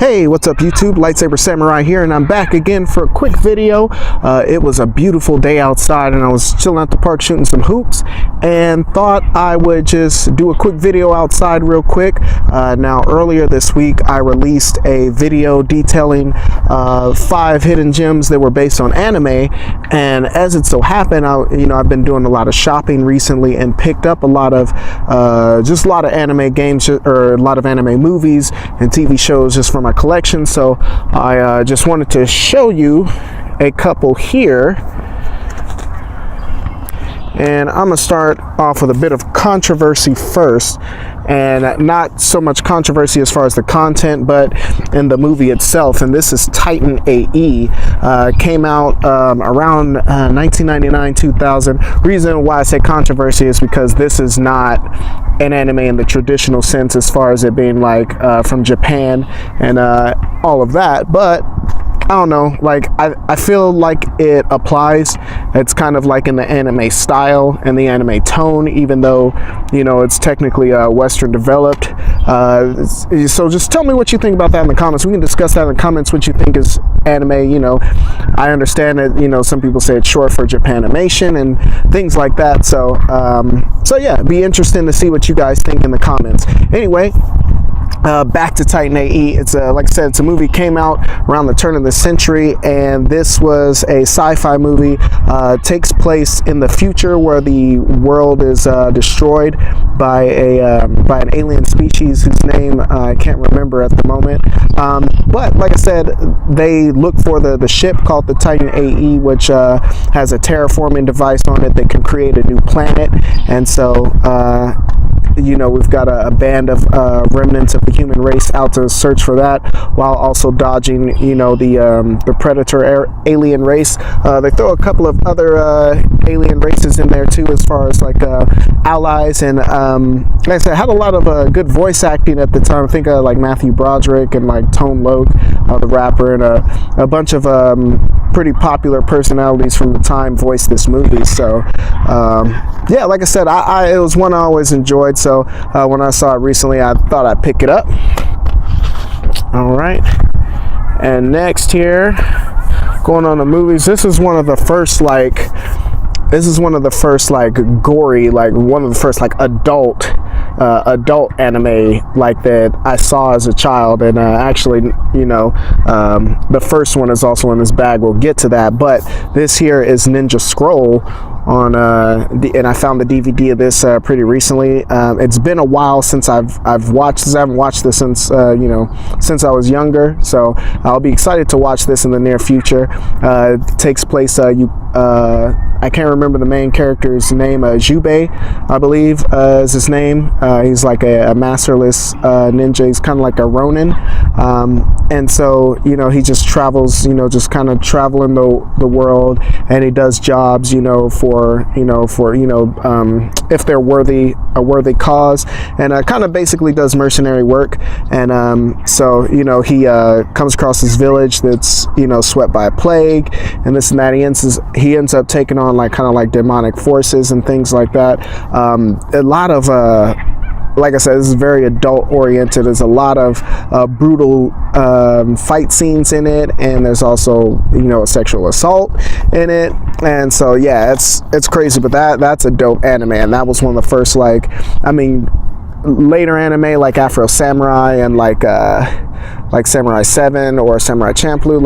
Hey, what's up YouTube? Lightsaber Samurai here, and I'm back again for a quick video. It was a beautiful day outside and I was chilling at the park shooting some hoops and thought I would just do a quick video outside real quick. Now earlier this week I released a video detailing 5 hidden gems that were based on anime, and as it so happened, I've been doing a lot of shopping recently and picked up a lot of anime games or a lot of anime movies and TV shows just from my collection. So I just wanted to show you a couple here, and I'm gonna start off with a bit of controversy first, and not so much controversy as far as the content but in the movie itself. And this is Titan AE. Came out around 1999 2000. Reason why I say controversy is because this is not an anime in the traditional sense as far as it being like from Japan and all of that, but I don't know, like I feel like it applies. It's kind of like in the anime style and the anime tone, even though it's technically Western developed. So just tell me what you think about that in the comments. We can discuss that in the comments, what you think is anime. I understand that some people say it's short for Japanimation and things like that. So yeah, it'd be interesting to see what you guys think in the comments. Anyway, back to Titan AE. It's like I said, it's a movie, came out around the turn of the century, and this was a sci-fi movie. Takes place in the future where the world is destroyed by an alien species whose name I can't remember at the moment. But like I said, they look for the ship called the Titan AE, which has a terraforming device on it that can create a new planet. And so we've got a band of remnants of the human race out to search for that, while also dodging the predator alien race. They throw a couple of other alien races in there too, as far as like allies, and like I said, had a lot of good voice acting at the time. I think like Matthew Broderick and like Tone Loc, the rapper, and a bunch of pretty popular personalities from the time voiced this movie. So yeah, like I said, it was one I always enjoyed. So when I saw it recently, I thought I'd pick it up. All right, and next here, going on to movies. This is one of the first gory, like one of the first like adult anime like that I saw as a child. And actually, the first one is also in this bag. We'll get to that, but this here is Ninja Scroll on and I found the DVD of this pretty recently. It's been a while since I've watched this. I haven't watched this since since I was younger, so I'll be excited to watch this in the near future. It takes place I can't remember the main character's name. Jubei, I believe, is his name. He's like a masterless ninja. He's kind of like a Ronin, and so he just travels, just kind of traveling the world, and he does jobs, for if they're a worthy cause, and kind of basically does mercenary work. And so he comes across this village that's swept by a plague and this and that. He ends up taking on kind of demonic forces and things like that. A lot of like I said, this is very adult oriented. There's a lot of brutal fight scenes in it, and there's also a sexual assault in it. And so yeah, it's crazy, but that's a dope anime. And that was one of the first later anime like Afro Samurai and like Samurai 7 or Samurai Champloo.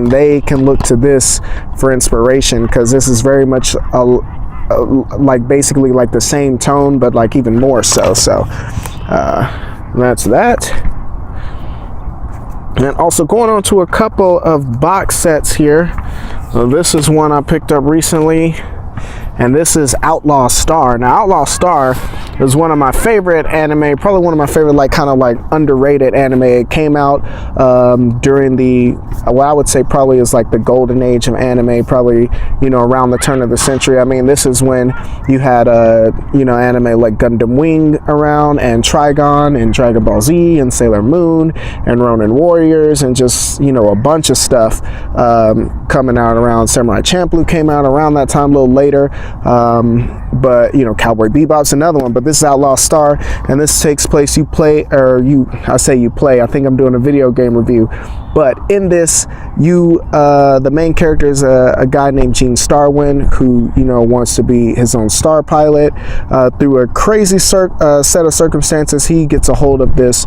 They can look to this for inspiration, because this is very much basically the same tone, but even more so. So that's that. And also going on to a couple of box sets here. This is one I picked up recently, and this is Outlaw Star. Now, Outlaw Star is one of my favorite anime, probably one of my favorite underrated anime. It came out during what I would say probably is the golden age of anime, probably around the turn of the century. This is when you had anime like Gundam Wing around, and Trigon, and Dragon Ball Z, and Sailor Moon, and Ronin Warriors, and just a bunch of stuff coming out around. Samurai Champloo came out around that time, a little later. But Cowboy Bebop's another one. But but this is Outlaw Star, and this takes place, I think I'm doing a video game review, but in this, the main character is a guy named Gene Starwind, who, wants to be his own star pilot. Through a crazy set of circumstances, he gets a hold of this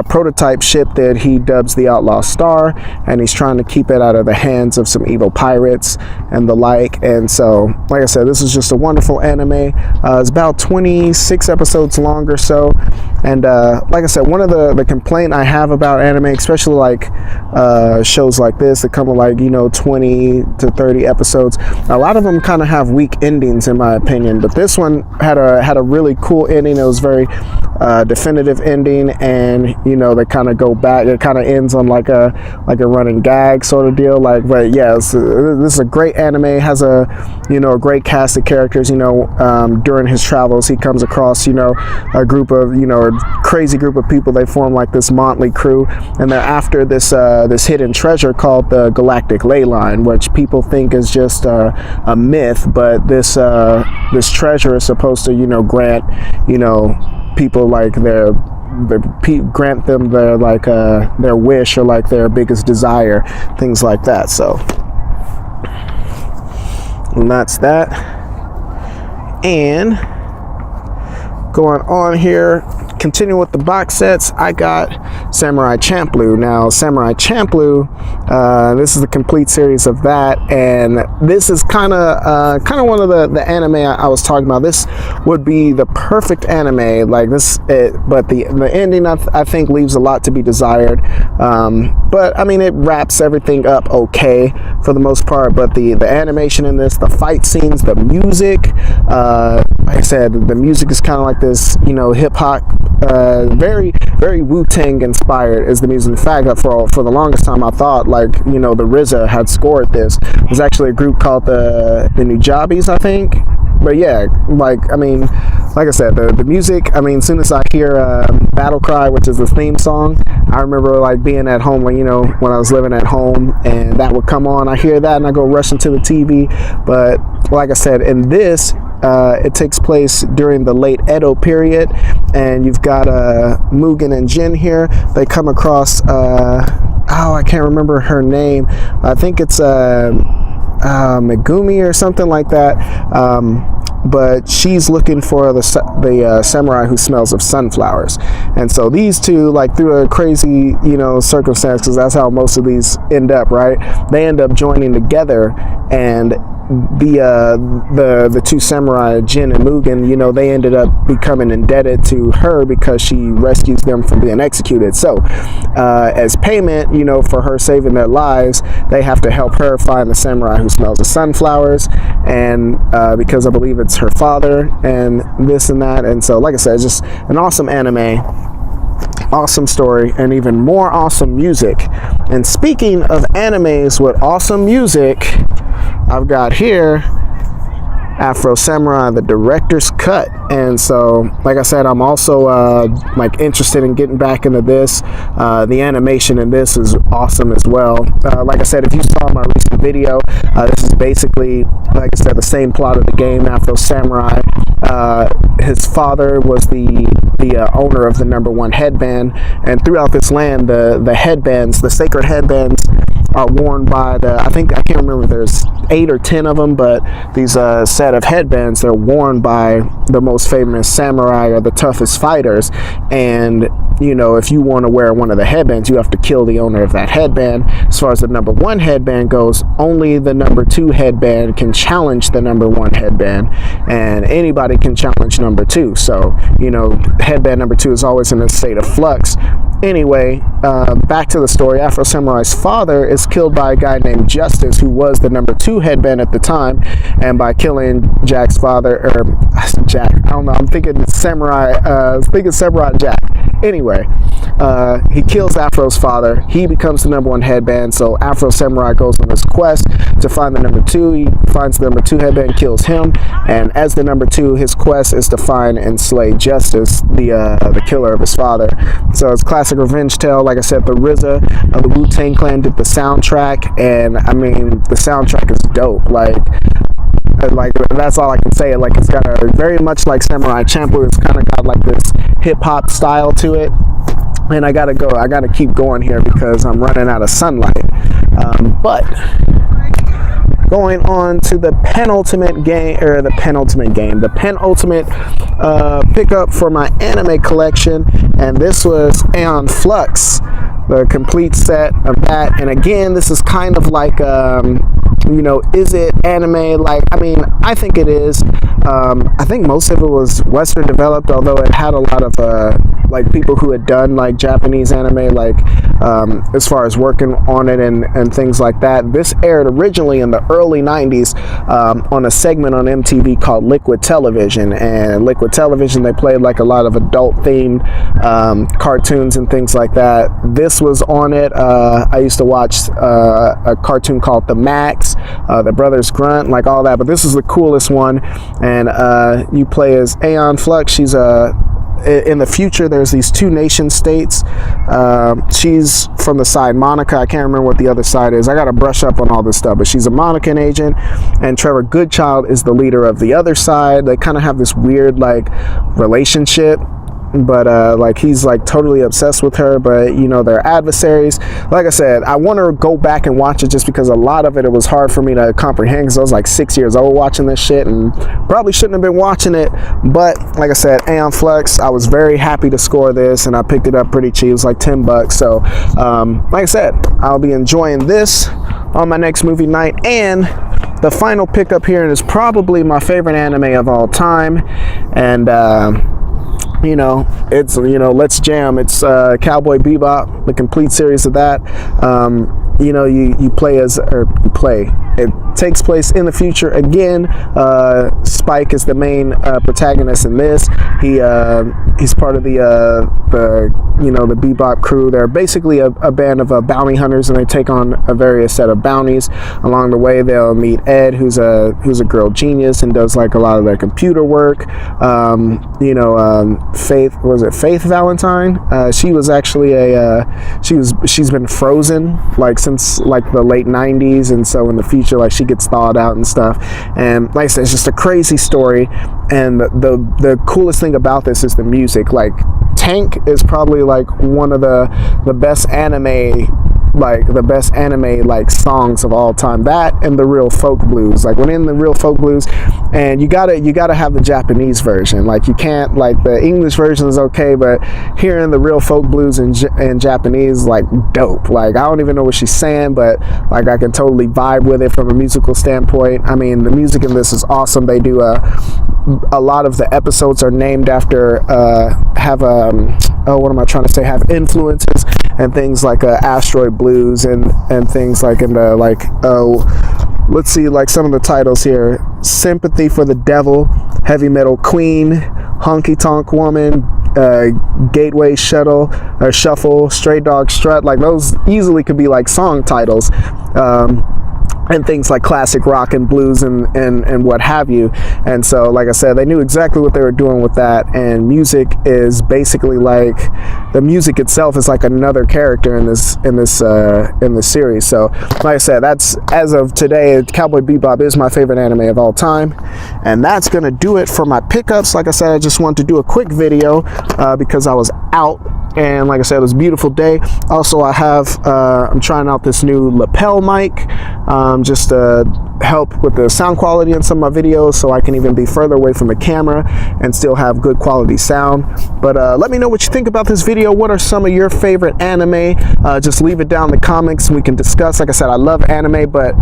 prototype ship that he dubs the Outlaw Star, and he's trying to keep it out of the hands of some evil pirates and the like. And so, like I said, this is just a wonderful anime. It's about 26 episodes long or so. And like I said, one of the complaint I have about anime, especially like shows like this that come with like 20 to 30 episodes, a lot of them kind of have weak endings in my opinion, but this one had a really cool ending. It was very definitive ending, and they kind of go back. It kind of ends on like a running gag sort of deal. But yeah, this is a great anime. It has a great cast of characters. During his travels, he comes across a group of a crazy group of people. They form like this motley crew, and they're after this hidden treasure called the Galactic Ley Line, which people think is just a myth, but this treasure is supposed to grant people like grant them their wish, or like their biggest desire, things like that. So, and that's that. And going on here, continue with the box sets, I got Samurai Champloo. Now, Samurai Champloo, this is the complete series of that, and this is kind of one of the anime I was talking about. This would be the perfect anime, like this, but the ending I think leaves a lot to be desired. But I mean, it wraps everything up okay for the most part. But the animation in this, the fight scenes, the music, like I said, the music is kind of like this, hip hop. Very, very Wu-Tang inspired is the music. In fact, for the longest time I thought the RZA had scored this. It was actually a group called the Nujabes, I think. But yeah, like I said, the music, as soon as I hear Battle Cry, which is the theme song, I remember being at home, when I was living at home, and that would come on. I hear that and I go rushing to the TV. But like I said, in this, it takes place during the late Edo period, and you've got Mugen and Jin here. They come across, I can't remember her name. I think it's Megumi or something like that. But she's looking for the samurai who smells of sunflowers. And so these two, through a crazy, circumstance, because that's how most of these end up, right? They end up joining together, and the two samurai, Jin and Mugen, they ended up becoming indebted to her because she rescues them from being executed. So as payment, for her saving their lives, they have to help her find the samurai who smells of sunflowers, and because I believe it's her father, and this and that. And so, like I said, it's just an awesome anime, awesome story, and even more awesome music. And speaking of animes with awesome music, I've got here Afro Samurai, the director's cut. And so, like I said, I'm also interested in getting back into this. The animation in this is awesome as well. Like I said, if you saw my recent video, this is basically, like I said, the same plot of the game, Afro Samurai. His father was the owner of the #1 headband, and throughout this land, the headbands, the sacred headbands, are worn by I can't remember if there's 8 or 10 of them, but these set of headbands, they're worn by the most famous samurai or the toughest fighters. And if you want to wear one of the headbands, you have to kill the owner of that headband. As far as the #1 headband goes, only the #2 headband can challenge the #1 headband, and anybody can challenge #2. So headband #2 is always in a state of flux. Anyway, back to the story. Afro Samurai's father is killed by a guy named Justice, who was the #2 headband at the time. And by killing Jack's father, or Jack, I don't know, I'm thinking Samurai Jack. Anyway, he kills Afro's father. He becomes the #1 headband. So Afro Samurai goes on his quest to find the #2. He finds the #2 headband, kills him. And as the #2, his quest is to find and slay Justice, the killer of his father. So it's classic revenge tale. Like I said, the RZA of the Wu-Tang Clan did the soundtrack, and the soundtrack is dope. like that's all I can say. Like it's got a very much like Samurai Champloo. It's kind of got like this hip hop style to it. And I gotta keep going here because I'm running out of sunlight. But going on to the penultimate pickup for my anime collection, and this was Aeon Flux, the complete set of that. And again, this is kind of like is it anime? Like, I mean, I think it is. I think most of it was Western developed, although it had a lot of like people who had done like Japanese anime, like as far as working on it and things like that. This aired originally in the early 90s on a segment on MTV called Liquid Television. And Liquid Television, they played like a lot of adult themed cartoons and things like that. This was on it. I used to watch a cartoon called The Max, the Brothers Grunt, like all that. But this is the coolest one. And you play as Aeon Flux. She's in the future, there's these two nation states. She's from the side Monica. I can't remember what the other side is. I gotta brush up on all this stuff, but she's a Monican agent, and Trevor Goodchild is the leader of the other side. They kind of have this weird like relationship, but like he's like totally obsessed with her, but you know, they're adversaries. Like I said, I want to go back and watch it just because a lot of it was hard for me to comprehend, because I was like 6 years old watching this shit and probably shouldn't have been watching it. But like I said, Aeon Flux, I was very happy to score this, and I picked it up pretty cheap. It was like $10. So like I said, I'll be enjoying this on my next movie night. And the final pickup here is probably my favorite anime of all time, and it's, let's jam. It's Cowboy Bebop, the complete series of that. It takes place in the future again. Spike is the main protagonist in this. He's part of the Bebop crew. They're basically a band of bounty hunters, and they take on a various set of bounties. Along the way, they'll meet Ed, who's a girl genius and does like a lot of their computer work. Faith Valentine? She was actually she's been frozen like since like the late 90s, and so in the future, like she gets thawed out and stuff. And like I said, it's just a crazy story. And the coolest thing about this is the music. Like Tank is probably like one of the best anime songs of all time. That and the Real Folk Blues. Like when in the Real Folk Blues, and you gotta have the Japanese version. Like you can't, like the English version is okay, but hearing the Real Folk Blues in Japanese, like dope. Like I don't even know what she's saying, but like I can totally vibe with it from a musical standpoint. I mean, the music in this is awesome. They do a lot of the episodes are named after have influences and things like Asteroid Blues and things like let's see, like some of the titles here: Sympathy for the Devil, Heavy Metal Queen, Honky Tonk Woman, Gateway Shuttle or Shuffle, Stray Dog Strut. Like those easily could be like song titles. And things like classic rock and blues and what have you. And so, like I said, they knew exactly what they were doing with that. And music is basically like, the music itself is like another character in this series. So, like I said, that's, as of today, Cowboy Bebop is my favorite anime of all time. And that's gonna do it for my pickups. Like I said, I just wanted to do a quick video because I was out. And like I said, it was a beautiful day. Also, I'm trying out this new lapel mic just to help with the sound quality in some of my videos, so I can even be further away from the camera and still have good quality sound. But let me know what you think about this video. What are some of your favorite anime? Just leave it down in the comments and we can discuss. Like I said, I love anime, but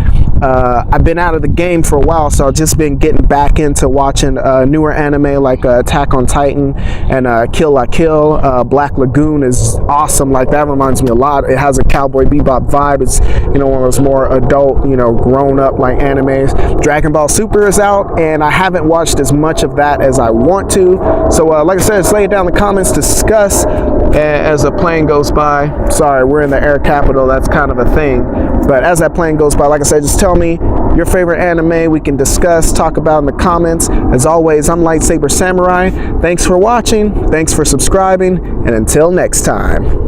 I've been out of the game for a while, so I've just been getting back into watching newer anime like Attack on Titan and Kill la Kill. Black Lagoon is awesome. Like that reminds me a lot. It has a Cowboy Bebop vibe. It's one of those more adult, grown up like animes. Dragon Ball Super is out, and I haven't watched as much of that as I want to. So like I said, just lay it down in the comments, discuss as a plane goes by. Sorry, we're in the air capital. That's kind of a thing. But as that plane goes by, like I said, just tell me your favorite anime. We can discuss, talk about in the comments. As always, I'm Lightsaber Samurai. Thanks for watching. Thanks for subscribing. And until next time.